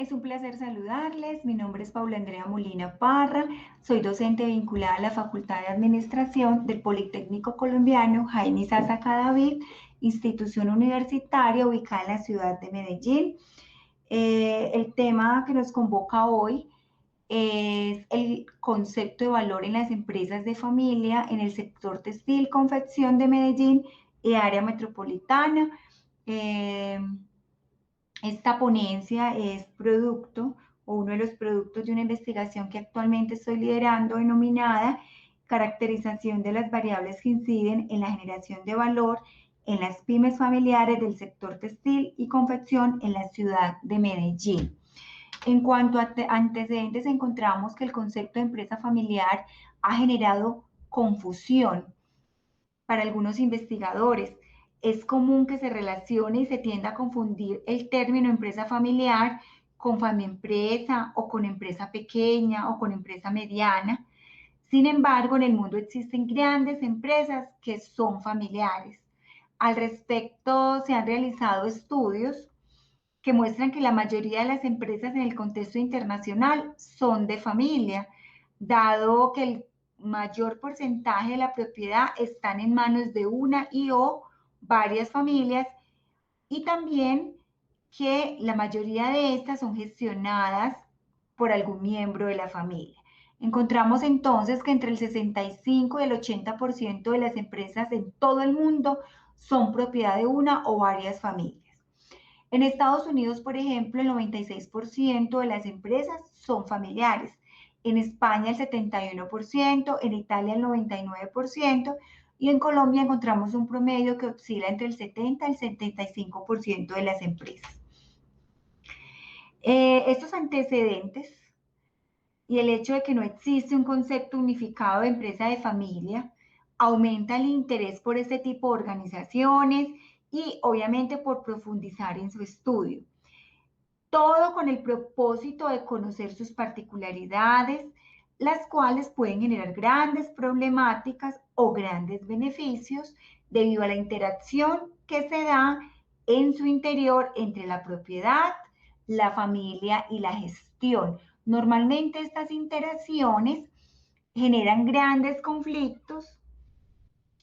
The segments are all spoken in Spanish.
Es un placer saludarles. Mi nombre es Paula Andrea Molina Parra. Soy docente vinculada a la Facultad de Administración del Politécnico Colombiano Jaime Sasa Cadavid, institución universitaria ubicada en la ciudad de Medellín. El tema que nos convoca hoy es el concepto de valor en las empresas de familia en el sector textil, confección de Medellín y área metropolitana. Eh, esta ponencia es producto o uno de los productos de una investigación que actualmente estoy liderando denominada Caracterización de las variables que inciden en la generación de valor en las pymes familiares del sector textil y confección en la ciudad de Medellín. En cuanto a antecedentes, encontramos que el concepto de empresa familiar ha generado confusión para algunos investigadores. Es común que se relacione y se tienda a confundir el término empresa familiar con familiempresa o con empresa pequeña o con empresa mediana. Sin embargo, en el mundo existen grandes empresas que son familiares. Al respecto, se han realizado estudios que muestran que la mayoría de las empresas en el contexto internacional son de familia, dado que el mayor porcentaje de la propiedad están en manos de una y o varias familias, y también que la mayoría de estas son gestionadas por algún miembro de la familia. Encontramos entonces que entre el 65 y el 80% de las empresas en todo el mundo son propiedad de una o varias familias. En Estados Unidos, por ejemplo, el 96% de las empresas son familiares. En España el 71%, en Italia el 99% y en Colombia encontramos un promedio que oscila entre el 70 y el 75% de las empresas. Estos antecedentes y el hecho de que no existe un concepto unificado de empresa de familia aumenta el interés por este tipo de organizaciones y obviamente por profundizar en su estudio. Todo con el propósito de conocer sus particularidades, las cuales pueden generar grandes problemáticas o grandes beneficios debido a la interacción que se da en su interior entre la propiedad, la familia y la gestión. Normalmente estas interacciones generan grandes conflictos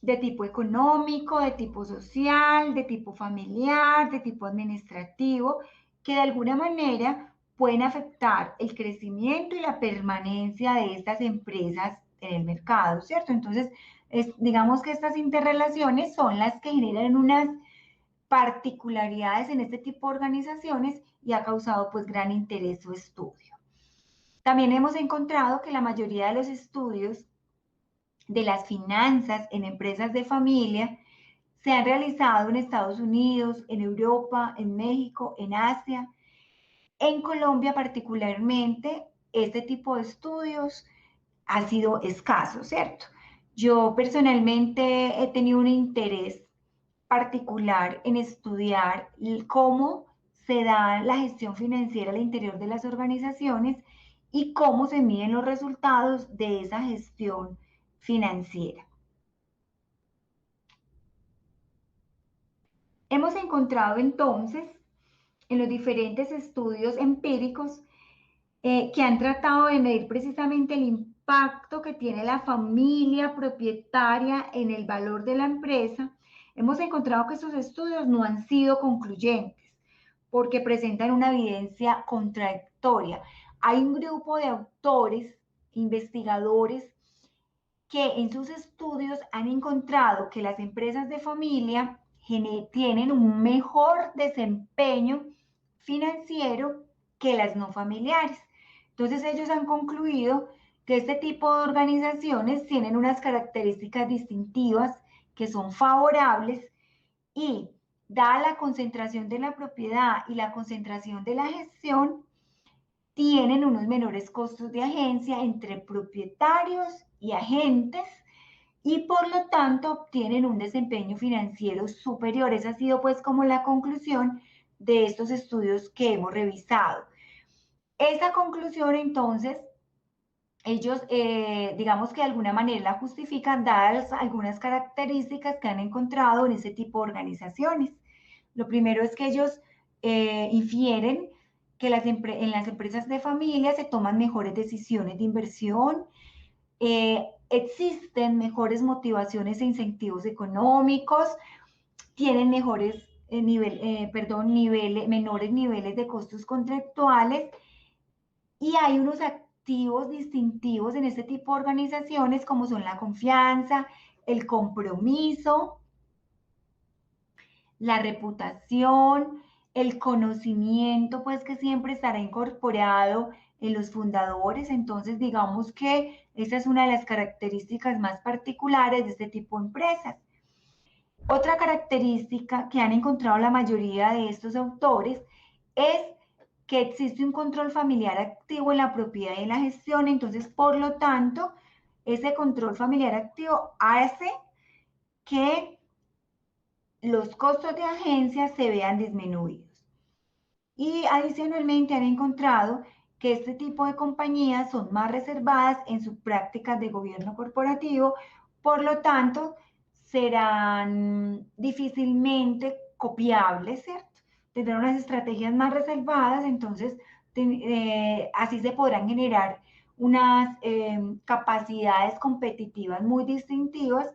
de tipo económico, de tipo social, de tipo familiar, de tipo administrativo, que de alguna manera pueden afectar el crecimiento y la permanencia de estas empresas en el mercado, ¿cierto? Entonces, digamos que estas interrelaciones son las que generan unas particularidades en este tipo de organizaciones y ha causado pues gran interés su estudio. También hemos encontrado que la mayoría de los estudios de las finanzas en empresas de familia se han realizado en Estados Unidos, en Europa, en México, en Asia. En Colombia particularmente, este tipo de estudios ha sido escaso, ¿cierto? Yo personalmente he tenido un interés particular en estudiar cómo se da la gestión financiera al interior de las organizaciones y cómo se miden los resultados de esa gestión financiera. Hemos encontrado entonces en los diferentes estudios empíricos que han tratado de medir precisamente el impacto que tiene la familia propietaria en el valor de la empresa, hemos encontrado que estos estudios no han sido concluyentes porque presentan una evidencia contradictoria. Hay un grupo de autores, investigadores, que en sus estudios han encontrado que las empresas de familia tienen un mejor desempeño financiero que las no familiares. Entonces ellos han concluido que este tipo de organizaciones tienen unas características distintivas que son favorables y dada la concentración de la propiedad y la concentración de la gestión, tienen unos menores costos de agencia entre propietarios y agentes y por lo tanto obtienen un desempeño financiero superior. Esa ha sido pues como la conclusión de estos estudios que hemos revisado. Esa conclusión entonces, ellos digamos que de alguna manera la justifican dadas algunas características que han encontrado en ese tipo de organizaciones. Lo primero es que ellos infieren que en las empresas de familia se toman mejores decisiones de inversión, existen mejores motivaciones e incentivos económicos, tienen menores niveles de costos contractuales y hay unos activos distintivos en este tipo de organizaciones como son la confianza, el compromiso, la reputación, el conocimiento, pues que siempre estará incorporado en los fundadores. Entonces, digamos que esa es una de las características más particulares de este tipo de empresas. Otra característica que han encontrado la mayoría de estos autores es que existe un control familiar activo en la propiedad y en la gestión. Entonces, por lo tanto, ese control familiar activo hace que los costos de agencia se vean disminuidos. Y adicionalmente han encontrado que este tipo de compañías son más reservadas en sus prácticas de gobierno corporativo, por lo tanto, serán difícilmente copiables, ¿cierto? Tendrán unas estrategias más reservadas, entonces así se podrán generar unas capacidades competitivas muy distintivas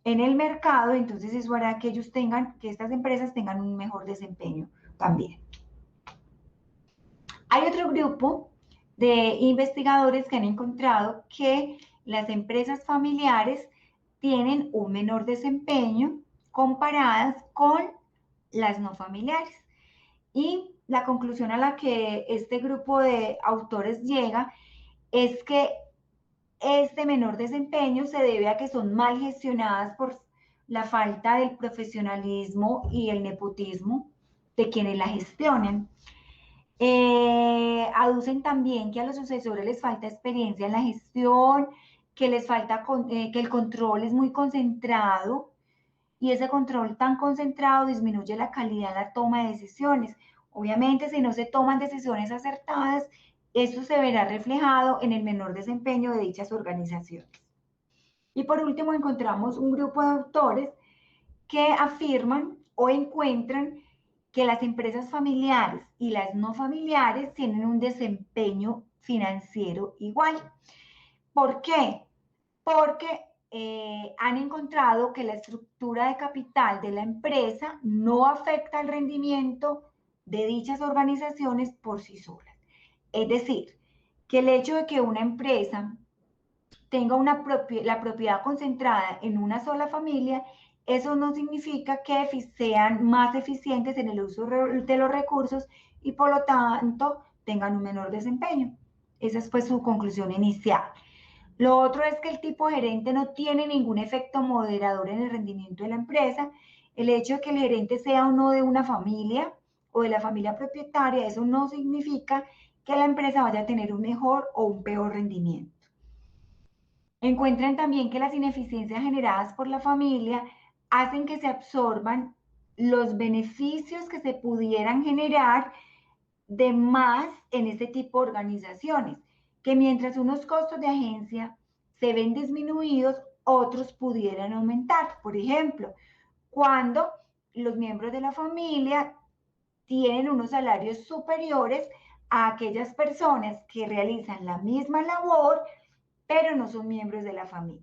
en el mercado, entonces eso hará que que estas empresas tengan un mejor desempeño también. Hay otro grupo de investigadores que han encontrado que las empresas familiares tienen un menor desempeño comparadas con las no familiares. Y la conclusión a la que este grupo de autores llega es que este menor desempeño se debe a que son mal gestionadas por la falta del profesionalismo y el nepotismo de quienes la gestionan. Aducen también que a los sucesores les falta experiencia en la gestión, que les falta que el control es muy concentrado y ese control tan concentrado disminuye la calidad en la toma de decisiones. Obviamente, si no se toman decisiones acertadas, eso se verá reflejado en el menor desempeño de dichas organizaciones. Y por último, encontramos un grupo de autores que afirman o encuentran que las empresas familiares y las no familiares tienen un desempeño financiero igual. ¿Por qué? Porque han encontrado que la estructura de capital de la empresa no afecta el rendimiento de dichas organizaciones por sí solas. Es decir, que el hecho de que una empresa tenga la propiedad concentrada en una sola familia, eso no significa que sean más eficientes en el uso de los recursos y por lo tanto tengan un menor desempeño. Esa es pues su conclusión inicial. Lo otro es que el tipo gerente no tiene ningún efecto moderador en el rendimiento de la empresa. El hecho de que el gerente sea uno de una familia o de la familia propietaria, eso no significa que la empresa vaya a tener un mejor o un peor rendimiento. Encuentran también que las ineficiencias generadas por la familia hacen que se absorban los beneficios que se pudieran generar de más en este tipo de organizaciones, que mientras unos costos de agencia se ven disminuidos, otros pudieran aumentar. Por ejemplo, cuando los miembros de la familia tienen unos salarios superiores a aquellas personas que realizan la misma labor, pero no son miembros de la familia.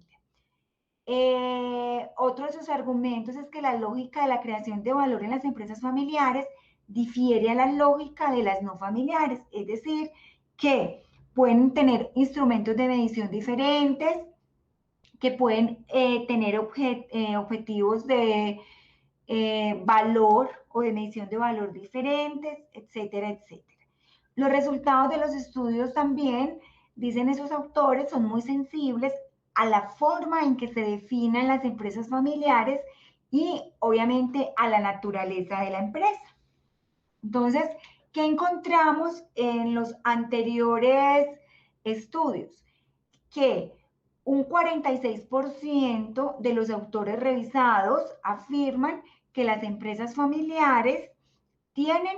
Otro de sus argumentos es que la lógica de la creación de valor en las empresas familiares difiere a la lógica de las no familiares, es decir, que pueden tener instrumentos de medición diferentes, que pueden tener objetivos de valor o de medición de valor diferentes, etcétera, etcétera. Los resultados de los estudios también, dicen esos autores, son muy sensibles a la forma en que se definan las empresas familiares y obviamente a la naturaleza de la empresa. Entonces, ¿qué encontramos en los anteriores estudios? Que un 46% de los autores revisados afirman que las empresas familiares tienen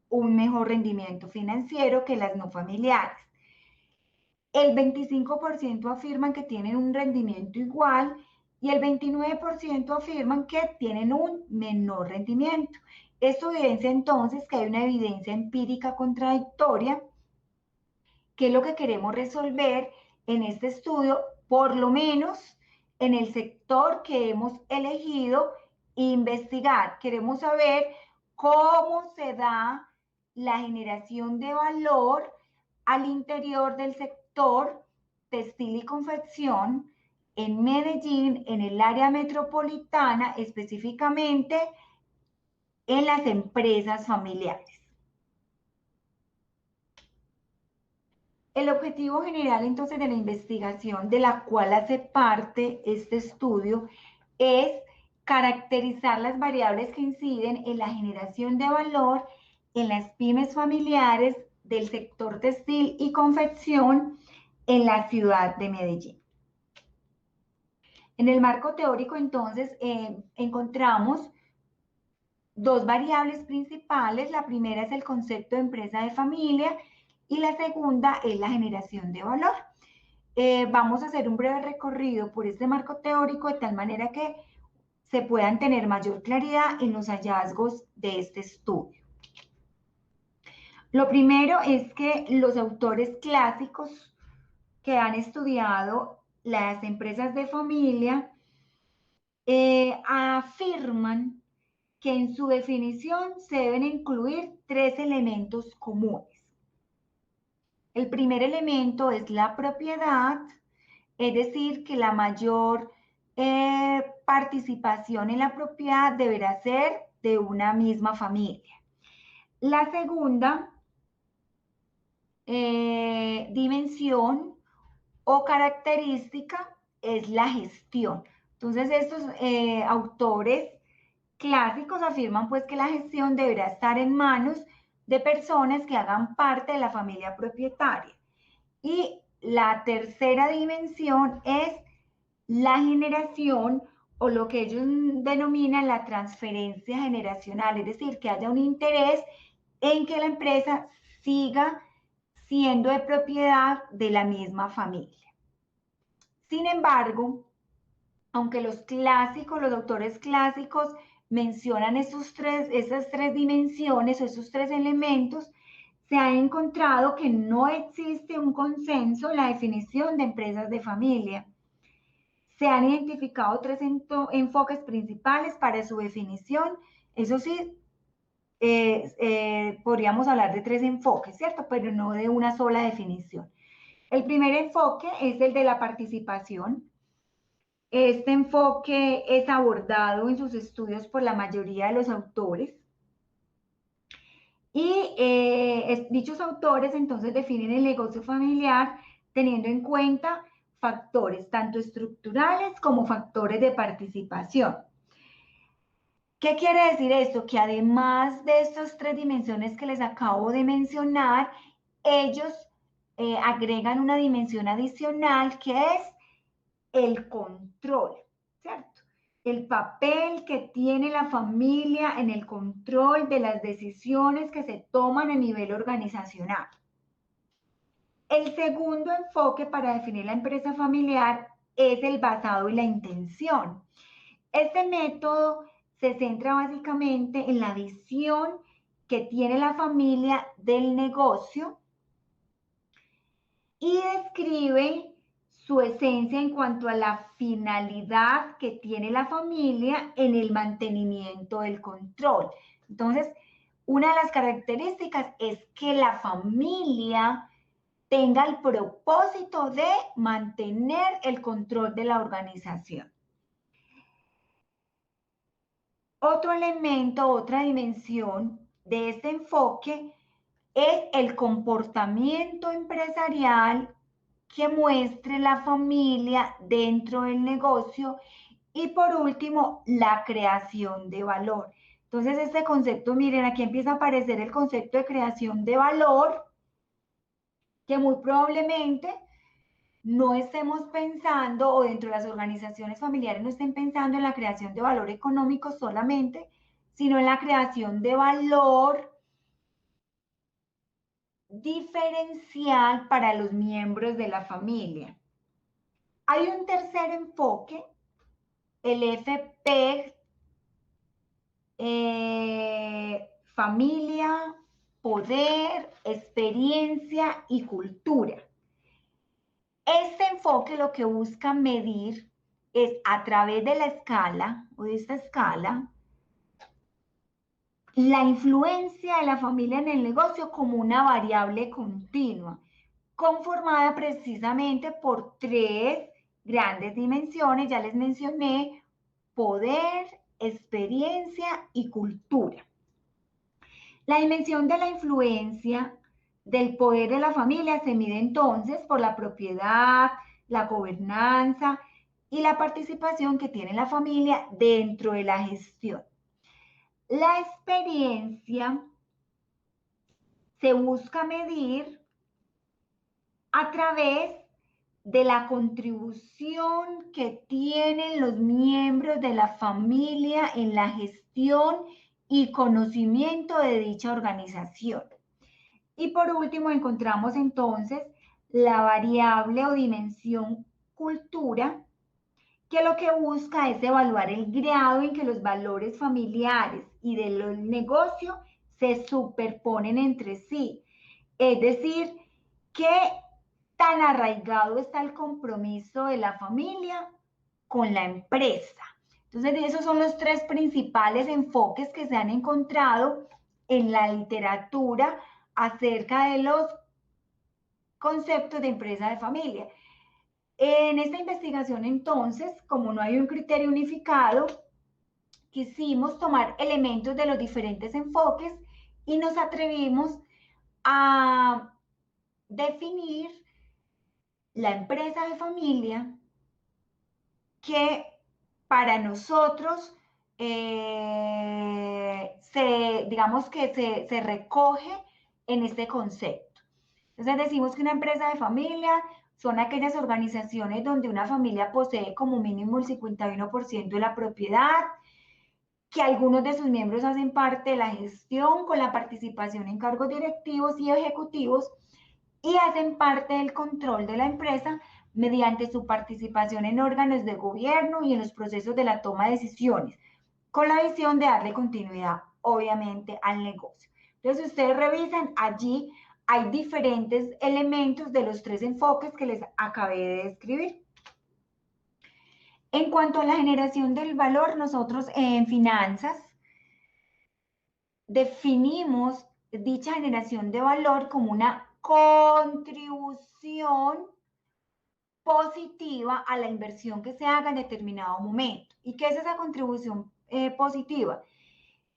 un mejor rendimiento financiero que las no familiares. El 25% afirman que tienen un rendimiento igual y el 29% afirman que tienen un menor rendimiento. Esto evidencia entonces que hay una evidencia empírica contradictoria, que es lo que queremos resolver en este estudio, por lo menos en el sector que hemos elegido investigar. Queremos saber cómo se da la generación de valor al interior del sector textil y confección en Medellín, en el área metropolitana, específicamente en las empresas familiares. El objetivo general entonces de la investigación de la cual hace parte este estudio es caracterizar las variables que inciden en la generación de valor en las pymes familiares del sector textil y confección en la ciudad de Medellín. En el marco teórico entonces encontramos dos variables principales. La primera es el concepto de empresa de familia y la segunda es la generación de valor. Vamos a hacer un breve recorrido por este marco teórico de tal manera que se puedan tener mayor claridad en los hallazgos de este estudio. Lo primero es que los autores clásicos que han estudiado las empresas de familia afirman que en su definición se deben incluir tres elementos comunes. El primer elemento es la propiedad, es decir, que la mayor participación en la propiedad deberá ser de una misma familia. La segunda dimensión o característica es la gestión. Entonces, estos autores clásicos afirman pues que la gestión deberá estar en manos de personas que hagan parte de la familia propietaria. Y la tercera dimensión es la generación o lo que ellos denominan la transferencia generacional, es decir, que haya un interés en que la empresa siga siendo de propiedad de la misma familia. Sin embargo, aunque los clásicos, los autores clásicos mencionan esas tres dimensiones o esos tres elementos, se ha encontrado que no existe un consenso en la definición de empresas de familia. Se han identificado tres enfoques principales para su definición. Eso sí, podríamos hablar de tres enfoques, ¿cierto? Pero no de una sola definición. El primer enfoque es el de la participación. Este enfoque es abordado en sus estudios por la mayoría de los autores. Y dichos autores entonces definen el negocio familiar teniendo en cuenta factores tanto estructurales como factores de participación. ¿Qué quiere decir esto? Que además de estas tres dimensiones que les acabo de mencionar, ellos agregan una dimensión adicional que es el control, ¿cierto? El papel que tiene la familia en el control de las decisiones que se toman a nivel organizacional. El segundo enfoque para definir la empresa familiar es el basado en la intención. Este método se centra básicamente en la visión que tiene la familia del negocio y describe su esencia en cuanto a la finalidad que tiene la familia en el mantenimiento del control. Entonces, una de las características es que la familia tenga el propósito de mantener el control de la organización. Otro elemento, otra dimensión de este enfoque es el comportamiento empresarial que muestre la familia dentro del negocio y por último, la creación de valor. Entonces, este concepto, miren, aquí empieza a aparecer el concepto de creación de valor, que muy probablemente no estemos pensando o dentro de las organizaciones familiares no estén pensando en la creación de valor económico solamente, sino en la creación de valor diferencial para los miembros de la familia. Hay un tercer enfoque, el FP, familia, poder, experiencia y cultura. Este enfoque lo que busca medir es a través de la escala o de esta escala la influencia de la familia en el negocio como una variable continua, conformada precisamente por tres grandes dimensiones, ya les mencioné, poder, experiencia y cultura. La dimensión de la influencia del poder de la familia se mide entonces por la propiedad, la gobernanza y la participación que tiene la familia dentro de la gestión. La experiencia se busca medir a través de la contribución que tienen los miembros de la familia en la gestión y conocimiento de dicha organización. Y por último, encontramos entonces la variable o dimensión cultura, que lo que busca es evaluar el grado en que los valores familiares y del negocio se superponen entre sí. Es decir, qué tan arraigado está el compromiso de la familia con la empresa. Entonces, esos son los tres principales enfoques que se han encontrado en la literatura acerca de los conceptos de empresa de familia. En esta investigación, entonces, como no hay un criterio unificado, quisimos tomar elementos de los diferentes enfoques y nos atrevimos a definir la empresa de familia que para nosotros digamos que se recoge en este concepto. Entonces decimos que una empresa de familia son aquellas organizaciones donde una familia posee como mínimo el 51% de la propiedad, que algunos de sus miembros hacen parte de la gestión con la participación en cargos directivos y ejecutivos y hacen parte del control de la empresa mediante su participación en órganos de gobierno y en los procesos de la toma de decisiones, con la visión de darle continuidad, obviamente, al negocio. Entonces, si ustedes revisan, allí hay diferentes elementos de los tres enfoques que les acabé de describir. En cuanto a la generación del valor, nosotros en finanzas definimos dicha generación de valor como una contribución positiva a la inversión que se haga en determinado momento. ¿Y qué es esa contribución positiva?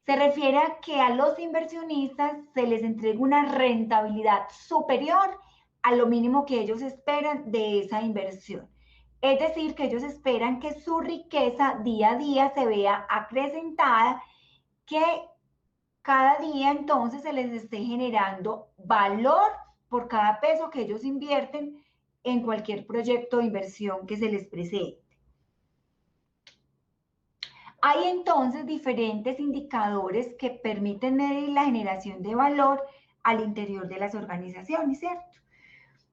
Se refiere a que a los inversionistas se les entrega una rentabilidad superior a lo mínimo que ellos esperan de esa inversión. Es decir, que ellos esperan que su riqueza día a día se vea acrecentada, que cada día entonces se les esté generando valor por cada peso que ellos invierten en cualquier proyecto de inversión que se les presente. Hay entonces diferentes indicadores que permiten medir la generación de valor al interior de las organizaciones, ¿cierto?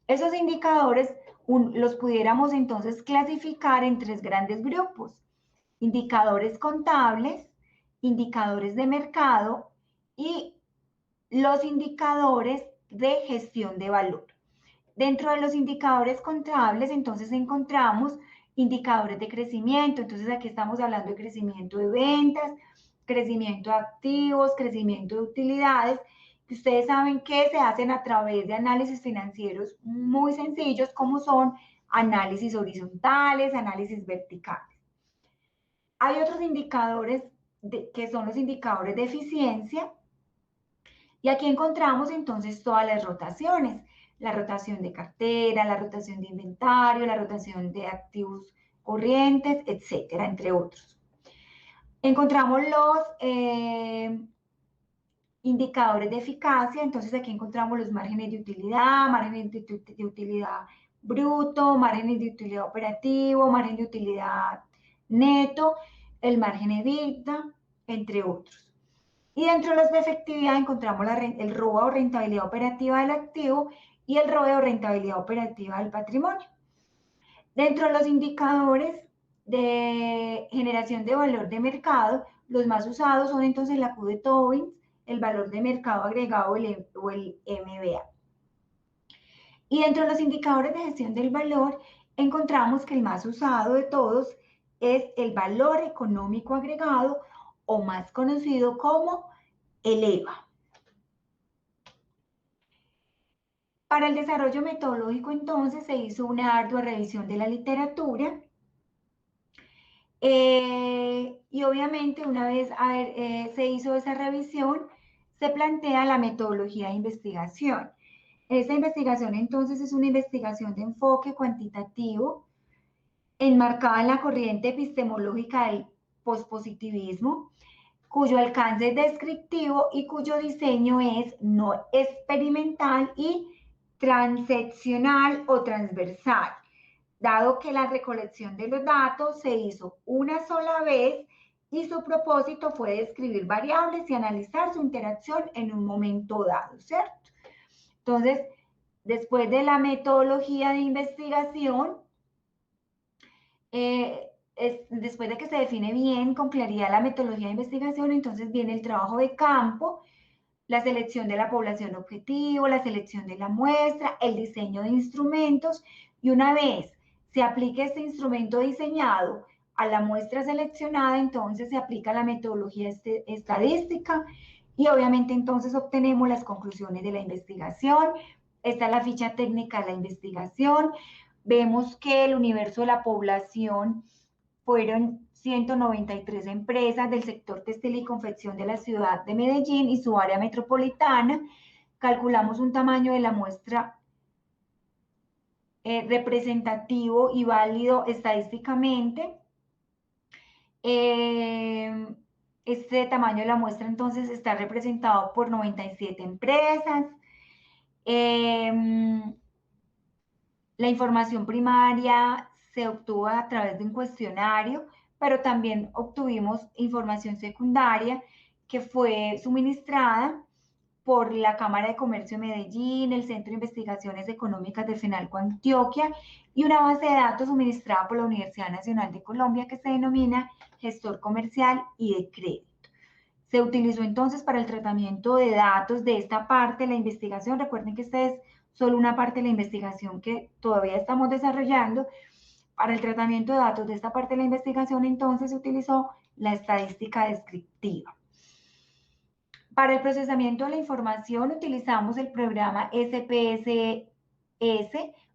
Esos indicadores los pudiéramos entonces clasificar en tres grandes grupos: indicadores contables, indicadores de mercado y los indicadores de gestión de valor. Dentro de los indicadores contables, entonces encontramos indicadores de crecimiento. Entonces aquí estamos hablando de crecimiento de ventas, crecimiento de activos, crecimiento de utilidades, que ustedes saben que se hacen a través de análisis financieros muy sencillos, como son análisis horizontales, análisis verticales. Hay otros indicadores que son los indicadores de eficiencia, y aquí encontramos entonces todas las rotaciones: la rotación de cartera, la rotación de inventario, la rotación de activos corrientes, etcétera, entre otros. Encontramos los indicadores de eficacia. Entonces aquí encontramos los márgenes de utilidad, márgenes de utilidad bruto, márgenes de utilidad operativo, margen de utilidad neto, el margen EBITDA, entre otros. Y dentro de los de efectividad encontramos el ROA o rentabilidad operativa del activo y el ROE o rentabilidad operativa del patrimonio. Dentro de los indicadores de generación de valor de mercado, Los más usados son entonces la Q de Tobin, el valor de mercado agregado o el MBA. Y dentro de los indicadores de gestión del valor, encontramos que el más usado de todos es el valor económico agregado, o más conocido como el EVA. Para el desarrollo metodológico, entonces, se hizo una ardua revisión de la literatura. Y obviamente, una vez se hizo esa revisión, se plantea la metodología de investigación. Esta investigación, entonces, es una investigación de enfoque cuantitativo, enmarcada en la corriente epistemológica del pospositivismo, cuyo alcance es descriptivo y cuyo diseño es no experimental y transeccional o transversal, dado que la recolección de los datos se hizo una sola vez y su propósito fue describir variables y analizar su interacción en un momento dado, ¿cierto? Entonces, después de la metodología de investigación, después de que se define bien, con claridad la metodología de investigación, entonces viene el trabajo de campo, la selección de la población objetivo, la selección de la muestra, el diseño de instrumentos, y una vez se aplique este instrumento diseñado a la muestra seleccionada, entonces se aplica la metodología estadística y obviamente entonces obtenemos las conclusiones de la investigación. Esta es la ficha técnica de la investigación. Vemos que el universo de la población fueron 193 empresas del sector textil y confección de la ciudad de Medellín y su área metropolitana. Calculamos un tamaño de la muestra representativo y válido estadísticamente. Este tamaño de la muestra entonces está representado por 97 empresas. La información primaria se obtuvo a través de un cuestionario, pero también obtuvimos información secundaria que fue suministrada por la Cámara de Comercio de Medellín, el Centro de Investigaciones Económicas de FENALCO Antioquia y una base de datos suministrada por la Universidad Nacional de Colombia que se denomina Gestor Comercial y de Crédito. Se utilizó entonces para el tratamiento de datos de esta parte de la investigación. Recuerden que esta es solo una parte de la investigación que todavía estamos desarrollando. Para el tratamiento de datos de esta parte de la investigación, entonces se utilizó la estadística descriptiva. Para el procesamiento de la información utilizamos el programa SPSS,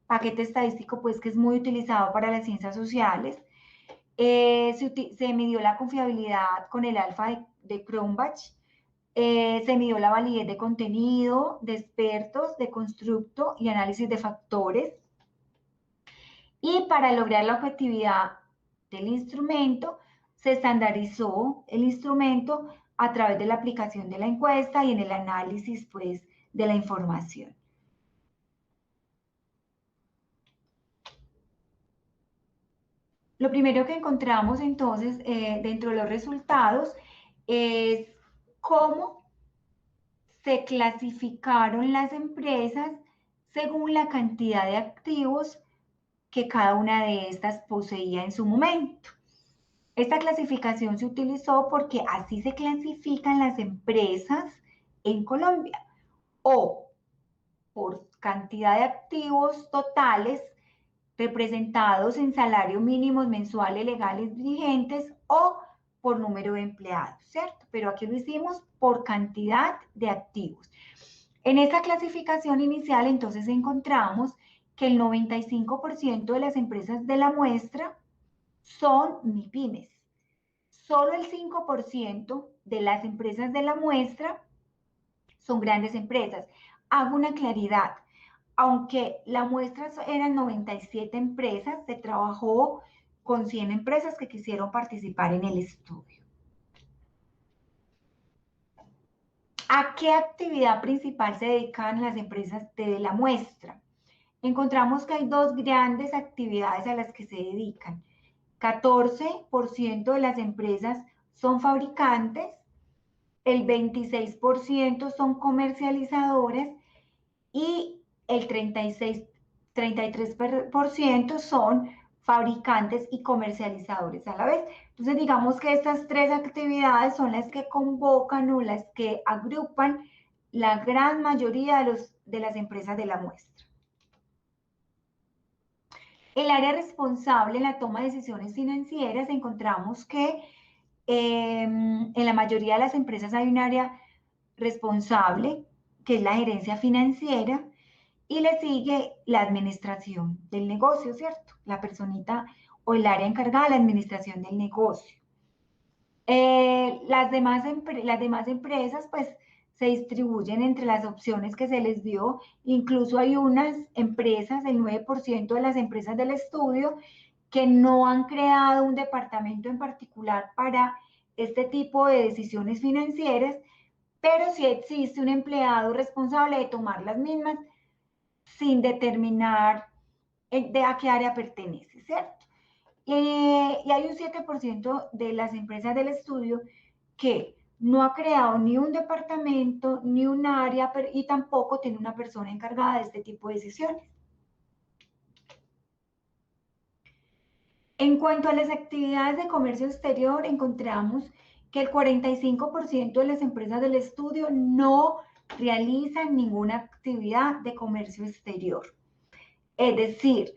paquete estadístico, pues que es muy utilizado para las ciencias sociales. Se midió la confiabilidad con el alfa de Cronbach. Se midió la validez de contenido, de expertos, de constructo y análisis de factores. Y para lograr la objetividad del instrumento, se estandarizó el instrumento a través de la aplicación de la encuesta y en el análisis, pues, de la información. Lo primero que encontramos entonces dentro de los resultados es cómo se clasificaron las empresas según la cantidad de activos que cada una de estas poseía en su momento. Esta clasificación se utilizó porque así se clasifican las empresas en Colombia, o por cantidad de activos totales representados en salarios mínimos mensuales legales vigentes o por número de empleados, ¿cierto? Pero aquí lo hicimos por cantidad de activos. En esta clasificación inicial, entonces, encontramos que el 95% de las empresas de la muestra son MIPYMES. Solo el 5% de las empresas de la muestra son grandes empresas. Hago una claridad. Aunque la muestra eran 97 empresas, se trabajó con 100 empresas que quisieron participar en el estudio. ¿A qué actividad principal se dedican las empresas de la muestra? Encontramos que hay dos grandes actividades a las que se dedican. 14% de las empresas son fabricantes, el 26% son comercializadoras y el 33% son fabricantes y comercializadores a la vez. Entonces, digamos que estas tres actividades son las que convocan o las que agrupan la gran mayoría de las empresas de la muestra. El área responsable en la toma de decisiones financieras, encontramos que en la mayoría de las empresas hay un área responsable, que es la gerencia financiera, y le sigue la administración del negocio, ¿cierto? La personita o el área encargada de la administración del negocio. Las demás empresas, pues, se distribuyen entre las opciones que se les dio. Incluso hay unas empresas, el 9% de las empresas del estudio, que no han creado un departamento en particular para este tipo de decisiones financieras, pero sí existe un empleado responsable de tomar las mismas sin determinar de a qué área pertenece, ¿cierto? Y hay un 7% de las empresas del estudio que no ha creado ni un departamento, ni un área, y tampoco tiene una persona encargada de este tipo de decisiones. En cuanto a las actividades de comercio exterior, encontramos que el 45% de las empresas del estudio no realizan ninguna actividad de comercio exterior. Es decir,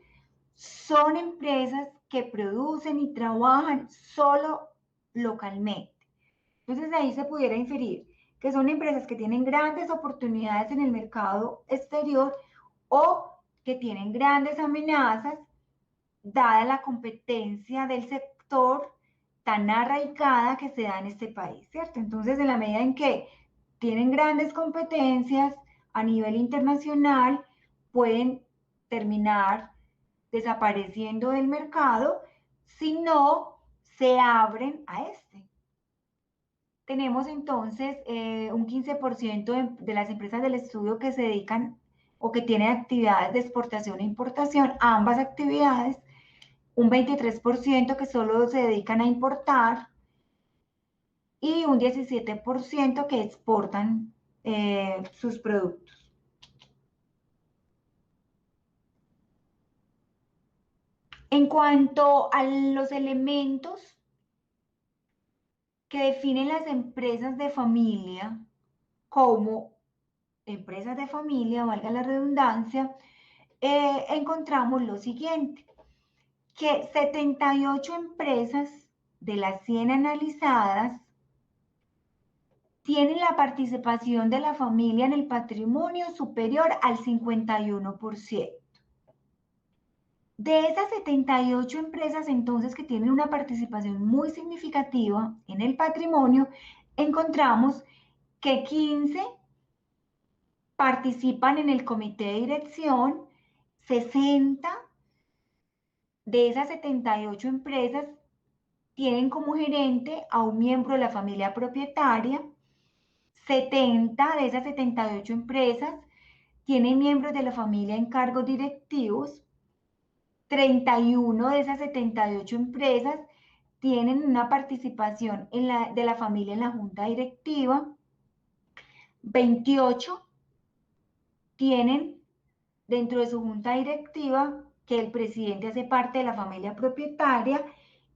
son empresas que producen y trabajan solo localmente. Entonces, ahí se pudiera inferir que son empresas que tienen grandes oportunidades en el mercado exterior o que tienen grandes amenazas dada la competencia del sector tan arraigada que se da en este país, ¿cierto? Entonces, en la medida en que tienen grandes competencias a nivel internacional, pueden terminar desapareciendo del mercado si no se abren a este. Tenemos entonces un 15% de las empresas del estudio que se dedican o que tienen actividades de exportación e importación, ambas actividades, un 23% que solo se dedican a importar y un 17% que exportan sus productos. En cuanto a los elementos que definen las empresas de familia como empresas de familia, valga la redundancia, encontramos lo siguiente, que 78 empresas de las 100 analizadas tienen la participación de la familia en el patrimonio superior al 51%. De esas 78 empresas, entonces, que tienen una participación muy significativa en el patrimonio, encontramos que 15 participan en el comité de dirección, 60 de esas 78 empresas tienen como gerente a un miembro de la familia propietaria, 70 de esas 78 empresas tienen miembros de la familia en cargos directivos, 31 de esas 78 empresas tienen una participación de la familia en la junta directiva, 28 tienen dentro de su junta directiva que el presidente hace parte de la familia propietaria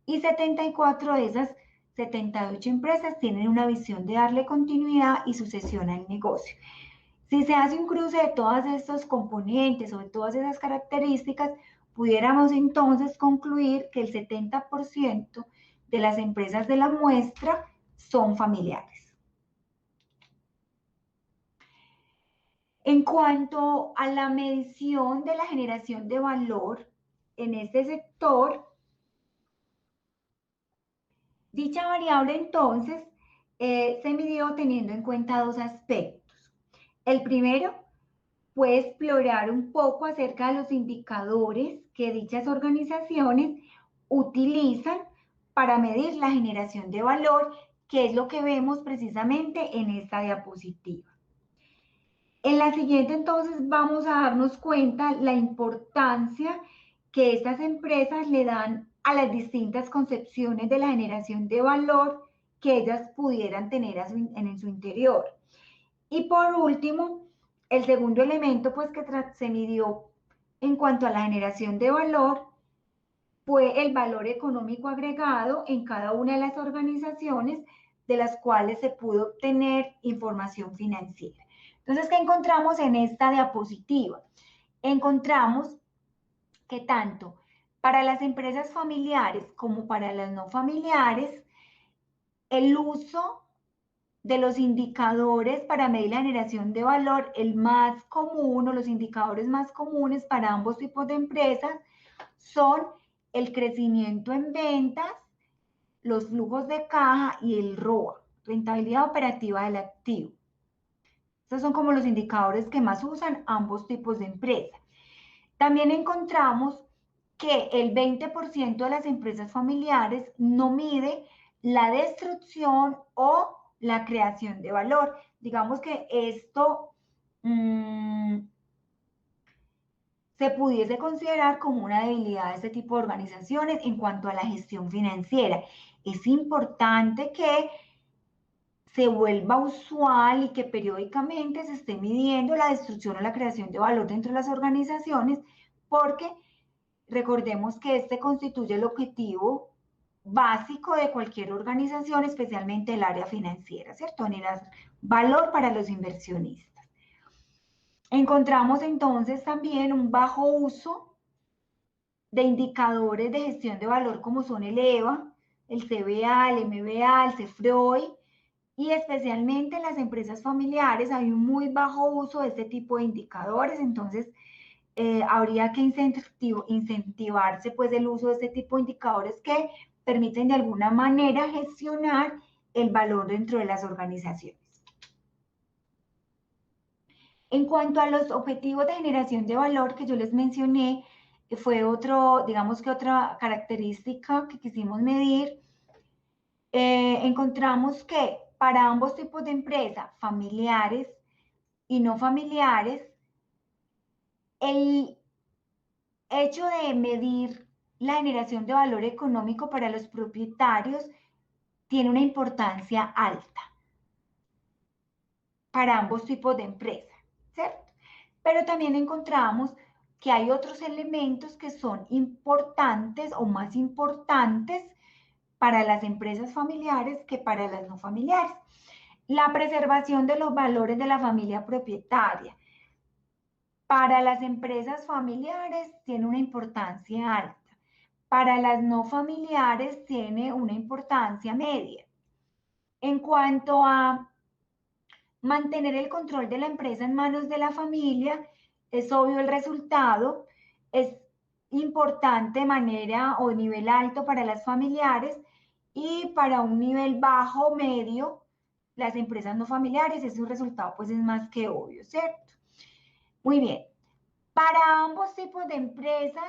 y 74 de esas 78 empresas tienen una visión de darle continuidad y sucesión al negocio. Si se hace un cruce de todos estos componentes o de todas esas características, pudiéramos entonces concluir que el 70% de las empresas de la muestra son familiares. En cuanto a la medición de la generación de valor en este sector, dicha variable entonces se midió teniendo en cuenta dos aspectos. El primero fue explorar un poco acerca de los indicadores que dichas organizaciones utilizan para medir la generación de valor, que es lo que vemos precisamente en esta diapositiva. En la siguiente, entonces, vamos a darnos cuenta la importancia que estas empresas le dan a las distintas concepciones de la generación de valor que ellas pudieran tener en su interior. Y por último, el segundo elemento pues, que se midió en cuanto a la generación de valor fue el valor económico agregado en cada una de las organizaciones de las cuales se pudo obtener información financiera. Entonces, ¿qué encontramos en esta diapositiva? Encontramos que tanto para las empresas familiares como para las no familiares, el uso de los indicadores para medir la generación de valor, el más común o los indicadores más comunes para ambos tipos de empresas son el crecimiento en ventas, los flujos de caja y el ROA, rentabilidad operativa del activo. Estos son como los indicadores que más usan ambos tipos de empresas. También encontramos que el 20% de las empresas familiares no mide la destrucción o la creación de valor. Digamos que esto se pudiese considerar como una debilidad de este tipo de organizaciones en cuanto a la gestión financiera. Es importante que se vuelva usual y que periódicamente se esté midiendo la destrucción o la creación de valor dentro de las organizaciones, porque recordemos que este constituye el objetivo básico de cualquier organización, especialmente el área financiera, ¿cierto? Generar valor para los inversionistas. Encontramos entonces también un bajo uso de indicadores de gestión de valor como son el EVA, el CBA, el MBA, el CEFROI, y especialmente en las empresas familiares hay un muy bajo uso de este tipo de indicadores, entonces habría que incentivarse pues el uso de este tipo de indicadores que permiten de alguna manera gestionar el valor dentro de las organizaciones. En cuanto a los objetivos de generación de valor que yo les mencioné, fue digamos que otra característica que quisimos medir. Encontramos que para ambos tipos de empresas, familiares y no familiares, el hecho de medir la generación de valor económico para los propietarios tiene una importancia alta para ambos tipos de empresas, ¿cierto? Pero también encontramos que hay otros elementos que son importantes o más importantes para las empresas familiares que para las no familiares. La preservación de los valores de la familia propietaria. Para las empresas familiares tiene una importancia alta. Para las no familiares tiene una importancia media. En cuanto a mantener el control de la empresa en manos de la familia, es obvio el resultado, es importante de manera o nivel alto para las familiares y para un nivel bajo, medio, las empresas no familiares, ese resultado pues es más que obvio, ¿cierto? Muy bien, para ambos tipos de empresas,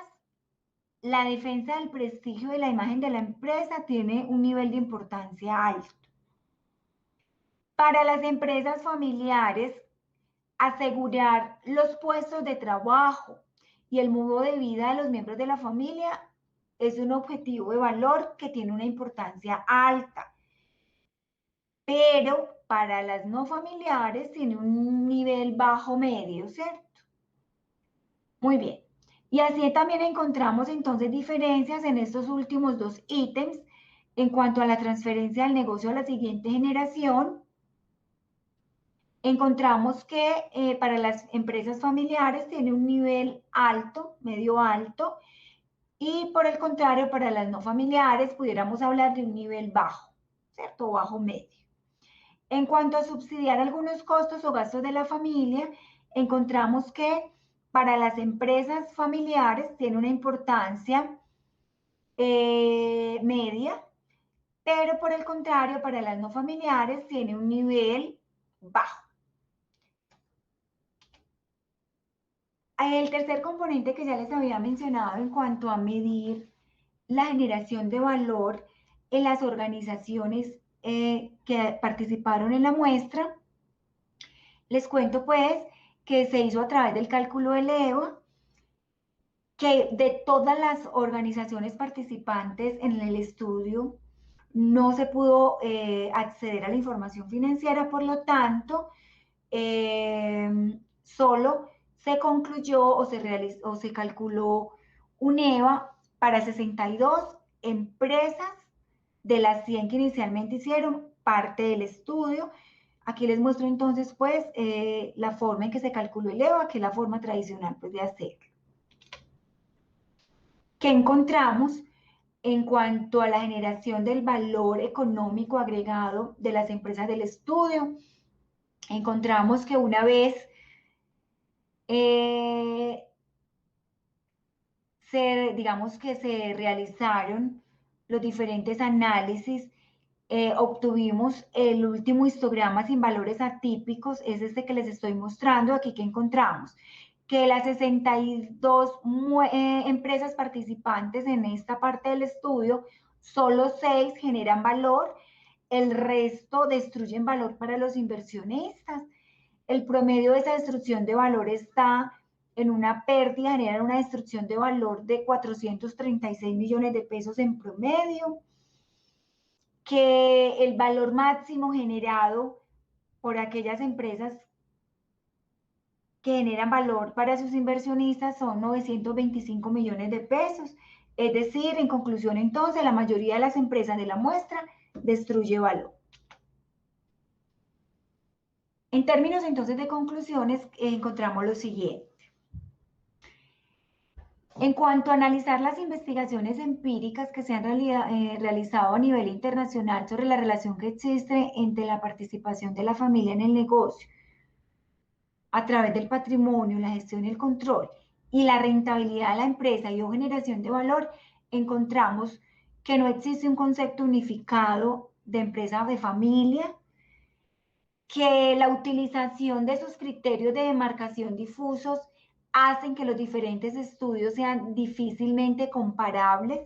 la defensa del prestigio de la imagen de la empresa tiene un nivel de importancia alto. Para las empresas familiares, asegurar los puestos de trabajo y el modo de vida de los miembros de la familia es un objetivo de valor que tiene una importancia alta. Pero para las no familiares tiene un nivel bajo medio, ¿cierto? Muy bien. Y así también encontramos entonces diferencias en estos últimos dos ítems en cuanto a la transferencia del negocio a la siguiente generación. Encontramos que para las empresas familiares tiene un nivel alto, medio alto, y por el contrario, para las no familiares pudiéramos hablar de un nivel bajo, ¿cierto? Bajo medio. En cuanto a subsidiar algunos costos o gastos de la familia, encontramos que para las empresas familiares tiene una importancia media, pero por el contrario, para las no familiares tiene un nivel bajo. El tercer componente que ya les había mencionado en cuanto a medir la generación de valor en las organizaciones que participaron en la muestra, les cuento pues que se hizo a través del cálculo del EVA, que de todas las organizaciones participantes en el estudio no se pudo acceder a la información financiera, por lo tanto, solo se concluyó o se calculó un EVA para 62 empresas de las 100 que inicialmente hicieron parte del estudio. Aquí les muestro entonces pues la forma en que se calculó el EVA, que es la forma tradicional pues de hacerlo. ¿Qué encontramos en cuanto a la generación del valor económico agregado de las empresas del estudio? Encontramos que una vez digamos que se realizaron los diferentes análisis, obtuvimos el último histograma sin valores atípicos, es este que les estoy mostrando aquí, que encontramos que las 62 empresas participantes en esta parte del estudio, solo 6 generan valor, el resto destruyen valor para los inversionistas. El promedio de esa destrucción de valor está en una pérdida, generan una destrucción de valor de 436 millones de pesos en promedio, que el valor máximo generado por aquellas empresas que generan valor para sus inversionistas son 925 millones de pesos. Es decir, en conclusión entonces, la mayoría de las empresas de la muestra destruye valor. En términos entonces de conclusiones, encontramos lo siguiente. En cuanto a analizar las investigaciones empíricas que se han realizado a nivel internacional sobre la relación que existe entre la participación de la familia en el negocio a través del patrimonio, la gestión y el control y la rentabilidad de la empresa y o generación de valor, encontramos que no existe un concepto unificado de empresa de familia, que la utilización de sus criterios de demarcación difusos hacen que los diferentes estudios sean difícilmente comparables,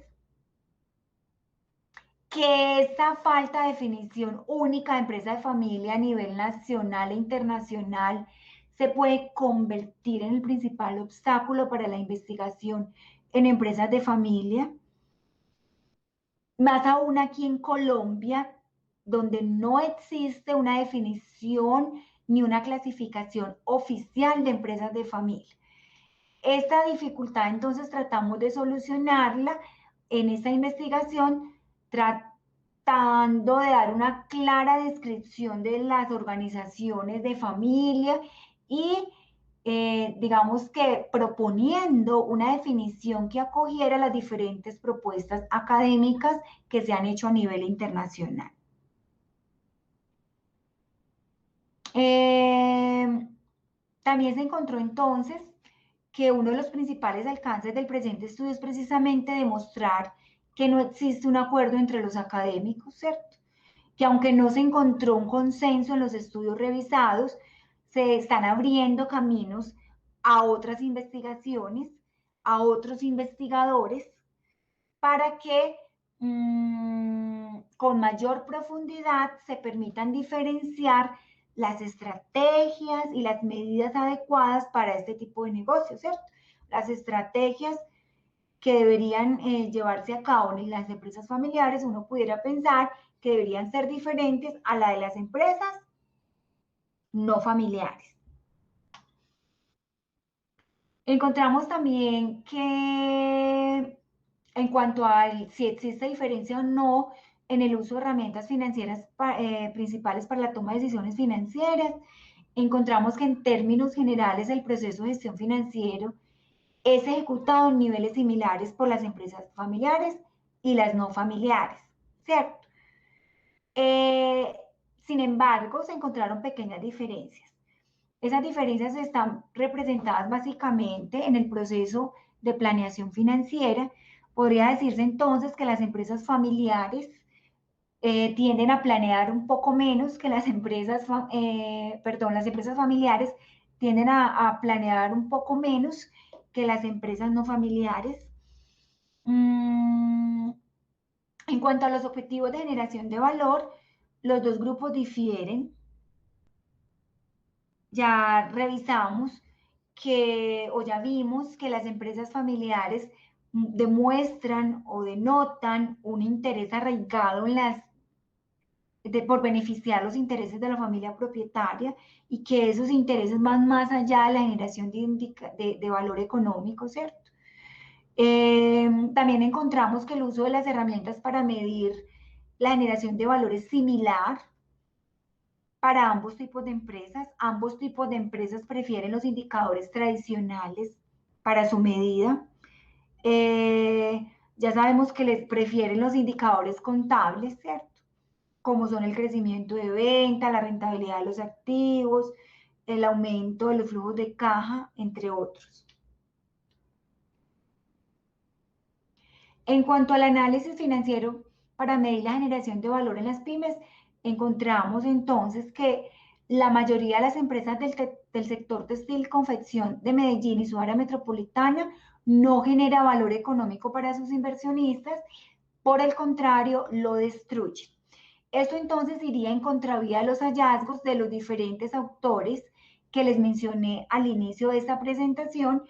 que esta falta de definición única de empresa de familia a nivel nacional e internacional se puede convertir en el principal obstáculo para la investigación en empresas de familia, más aún aquí en Colombia, donde no existe una definición ni una clasificación oficial de empresas de familia. Esta dificultad entonces tratamos de solucionarla en esta investigación, tratando de dar una clara descripción de las organizaciones de familia y digamos que proponiendo una definición que acogiera las diferentes propuestas académicas que se han hecho a nivel internacional. También se encontró entonces que uno de los principales alcances del presente estudio es precisamente demostrar que no existe un acuerdo entre los académicos, ¿cierto? Que aunque no se encontró un consenso en los estudios revisados, se están abriendo caminos a otras investigaciones, a otros investigadores, para que con mayor profundidad se permitan diferenciar las estrategias y las medidas adecuadas para este tipo de negocio, ¿cierto? Las estrategias que deberían llevarse a cabo en las empresas familiares, uno pudiera pensar que deberían ser diferentes a la de las empresas no familiares. Encontramos también que en cuanto a si existe diferencia o no en el uso de herramientas financieras principales para la toma de decisiones financieras, encontramos que en términos generales el proceso de gestión financiero es ejecutado en niveles similares por las empresas familiares y las no familiares, ¿cierto? Sin embargo, se encontraron pequeñas diferencias. Esas diferencias están representadas básicamente en el proceso de planeación financiera. Podría decirse entonces que las empresas familiares tienden a planear un poco menos que las empresas, las empresas familiares tienden a planear un poco menos que las empresas no familiares. En cuanto a los objetivos de generación de valor, los dos grupos difieren. Ya revisamos o ya vimos que las empresas familiares demuestran o denotan un interés arraigado por beneficiar los intereses de la familia propietaria y que esos intereses van más allá de la generación de valor económico, ¿cierto? También encontramos que el uso de las herramientas para medir la generación de valor es similar para ambos tipos de empresas. Ambos tipos de empresas prefieren los indicadores tradicionales para su medida. Ya sabemos que les prefieren los indicadores contables, ¿cierto? Como son el crecimiento de venta, la rentabilidad de los activos, el aumento de los flujos de caja, entre otros. En cuanto al análisis financiero para medir la generación de valor en las pymes, encontramos entonces que la mayoría de las empresas del sector textil confección de Medellín y su área metropolitana no genera valor económico para sus inversionistas, por el contrario, lo destruye. Esto entonces iría en contravía de los hallazgos de los diferentes autores que les mencioné al inicio de esta presentación,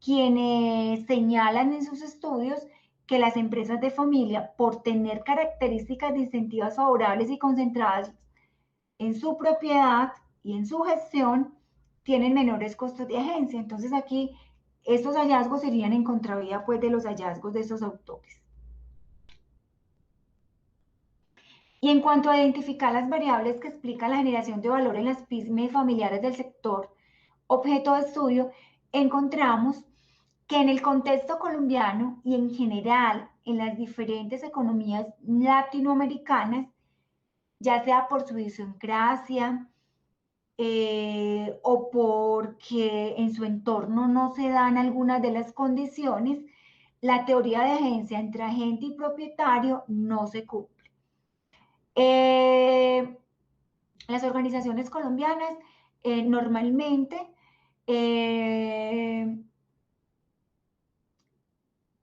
quienes señalan en sus estudios que las empresas de familia, por tener características distintivas favorables y concentradas en su propiedad y en su gestión, tienen menores costos de agencia. Entonces aquí estos hallazgos irían en contravía pues de los hallazgos de esos autores. Y en cuanto a identificar las variables que explican la generación de valor en las pymes familiares del sector objeto de estudio, encontramos que en el contexto colombiano y en general en las diferentes economías latinoamericanas, ya sea por su idiosincrasia o porque en su entorno no se dan algunas de las condiciones, la teoría de agencia entre agente y propietario no se cumple. Las organizaciones colombianas normalmente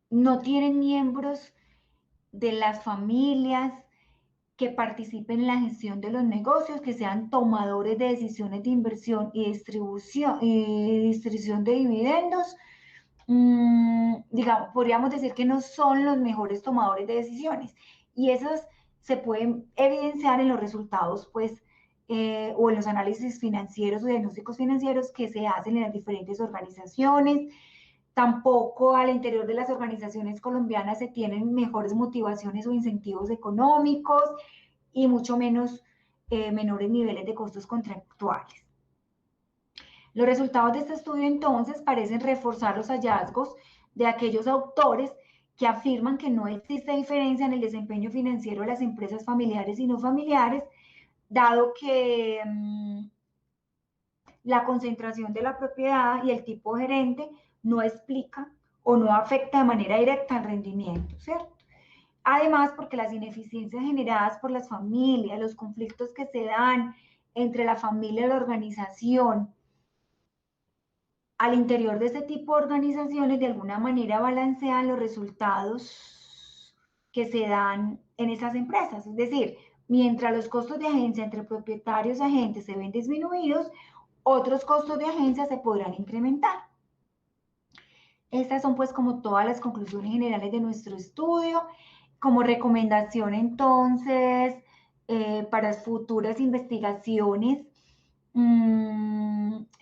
no tienen miembros de las familias que participen en la gestión de los negocios, que sean tomadores de decisiones de inversión y distribución de dividendos. Digamos, podríamos decir que no son los mejores tomadores de decisiones. Y esos se pueden evidenciar en los resultados, pues, o en los análisis financieros o diagnósticos financieros que se hacen en las diferentes organizaciones. Tampoco al interior de las organizaciones colombianas se tienen mejores motivaciones o incentivos económicos y mucho menos menores niveles de costos contractuales. Los resultados de este estudio entonces parecen reforzar los hallazgos de aquellos autores que afirman que no existe diferencia en el desempeño financiero de las empresas familiares y no familiares, dado que la concentración de la propiedad y el tipo gerente no explica o no afecta de manera directa al rendimiento, ¿cierto? Además, porque las ineficiencias generadas por las familias, los conflictos que se dan entre la familia y la organización, al interior de este tipo de organizaciones, de alguna manera balancean los resultados que se dan en esas empresas. Es decir, mientras los costos de agencia entre propietarios y agentes se ven disminuidos, otros costos de agencia se podrán incrementar. Estas son pues como todas las conclusiones generales de nuestro estudio. Como recomendación entonces, para futuras investigaciones,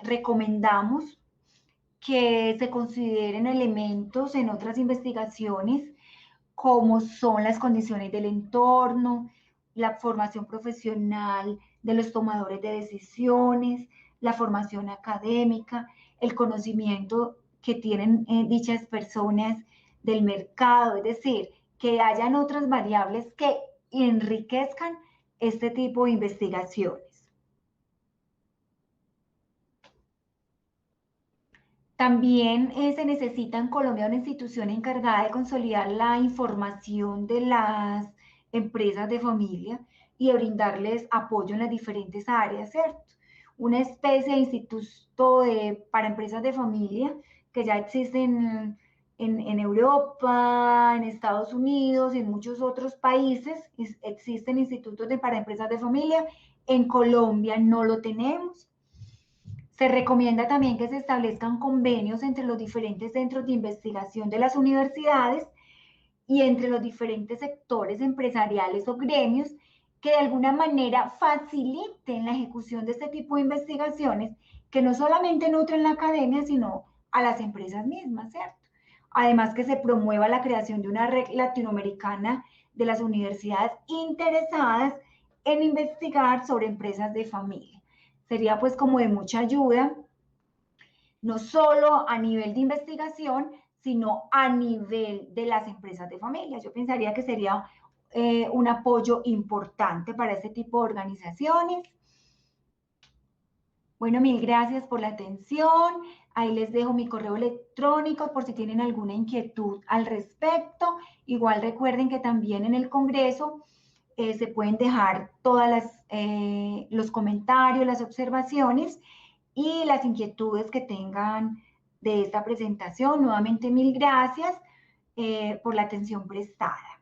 recomendamos que se consideren elementos en otras investigaciones como son las condiciones del entorno, la formación profesional de los tomadores de decisiones, la formación académica, el conocimiento que tienen dichas personas del mercado, es decir, que hayan otras variables que enriquezcan este tipo de investigaciones. También se necesita en Colombia una institución encargada de consolidar la información de las empresas de familia y de brindarles apoyo en las diferentes áreas, ¿cierto? Una especie de instituto para empresas de familia que ya existen en Europa, en Estados Unidos y en muchos otros países. Existen institutos para empresas de familia. En Colombia no lo tenemos. Se recomienda también que se establezcan convenios entre los diferentes centros de investigación de las universidades y entre los diferentes sectores empresariales o gremios que de alguna manera faciliten la ejecución de este tipo de investigaciones que no solamente nutren la academia, sino a las empresas mismas, ¿cierto? Además que se promueva la creación de una red latinoamericana de las universidades interesadas en investigar sobre empresas de familia. Sería pues como de mucha ayuda, no solo a nivel de investigación, sino a nivel de las empresas de familia. Yo pensaría que sería un apoyo importante para este tipo de organizaciones. Bueno, mil gracias por la atención. Ahí les dejo mi correo electrónico por si tienen alguna inquietud al respecto. Igual recuerden que también en el Congreso se pueden dejar todos los comentarios, las observaciones y las inquietudes que tengan de esta presentación. Nuevamente, mil gracias por la atención prestada.